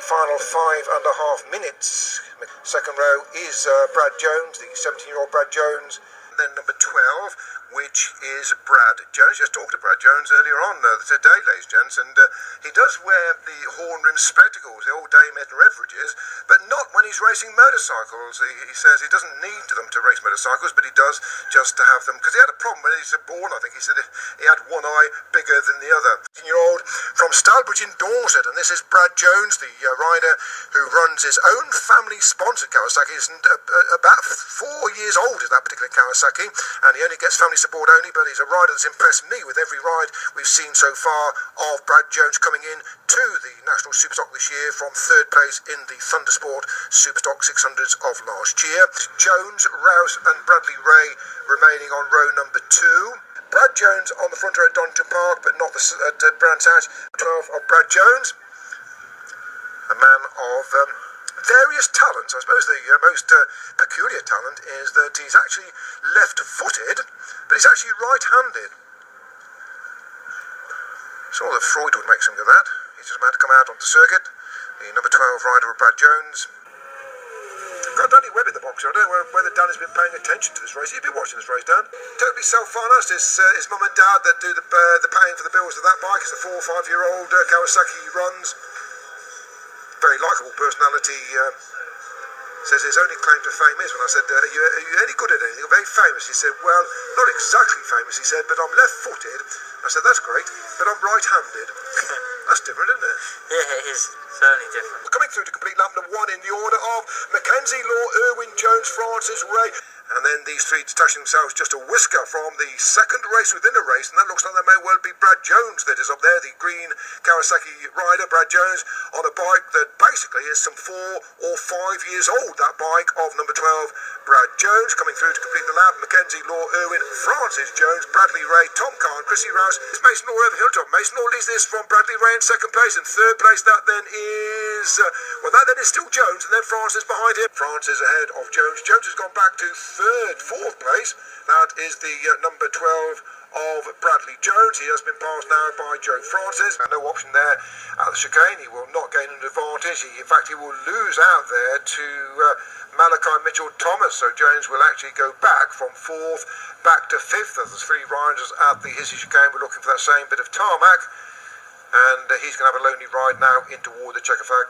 final 5.5 minutes. Second row is Brad Jones, the 17-year-old Brad Jones. Then number 12, which is Brad Jones. Just talked to Brad Jones earlier on today, ladies and gents, and he does wear the horn-rimmed spectacles, the old Dame Edna Everidges, but not when he's racing motorcycles. He says he doesn't need them to race motorcycles, but he does just to have them, because he had a problem when he was born. I think he said he had one eye bigger than the other. 18-year-old from Stalbridge in Dorset, and this is Brad Jones, the rider who runs his own family-sponsored Kawasaki. He's about 4 years old is that particular Kawasaki, and he only gets family support only, but he's a rider that's impressed me with every ride we've seen so far of Brad Jones coming in to the National Superstock this year from third place in the Thundersport Superstock 600s of last year. Jones, Rouse and Bradley Ray remaining on row number 2. Brad Jones on the front row at Donington Park, but not at Brands Hatch. 12 of Brad Jones, a man of various talents. I suppose the most peculiar talent is that he's actually left-footed, but he's actually right-handed. Saw that Freud would make something of that. He's just about to come out on the circuit. The number 12 rider of Brad Jones. Got Danny Webb in the box. I don't know whether Dan has been paying attention to this race. You've been watching this race, Dan. Totally self-financed. His mum and dad that do the paying for the bills of that bike. It's a 4 or 5 year old Kawasaki he runs. Very likeable personality. Says his only claim to fame is, when I said, are you any good at anything? Very famous. He said, well, not exactly famous, he said, but I'm left-footed. I said, that's great, but I'm right-handed. That's different, isn't it? Yeah, it is. Certainly different. We're coming through to complete lap number 1 in the order of Mackenzie Law, Irwin Jones, Francis Ray. And then these three detaching themselves just a whisker from the second race within a race, and that looks like that may well be Brad Jones that is up there, the green Kawasaki rider, Brad Jones, on a bike that basically is some 4 or 5 years old, that bike of number 12, Brad Jones, coming through to complete the lap. Mackenzie Law, Irwin, Francis Jones, Bradley Ray, Tom Carr, Chrissy Rouse, Mason Law over Hilltop. Mason Law leads this from Bradley Ray in second place. In third place, that then is, that then is still Jones, and then Francis behind him. Francis ahead of Jones. Jones has gone back to fourth place. That is the number 12 of Bradley Jones. He has been passed now by Joe Francis. No option there at the chicane. He will not gain an advantage. In fact, he will lose out there to Malachi Mitchell-Thomas. So Jones will actually go back from 4th back to 5th. As the 3 riders at the Hissy chicane were looking for that same bit of tarmac. And he's going to have a lonely ride now in toward the checkered flag.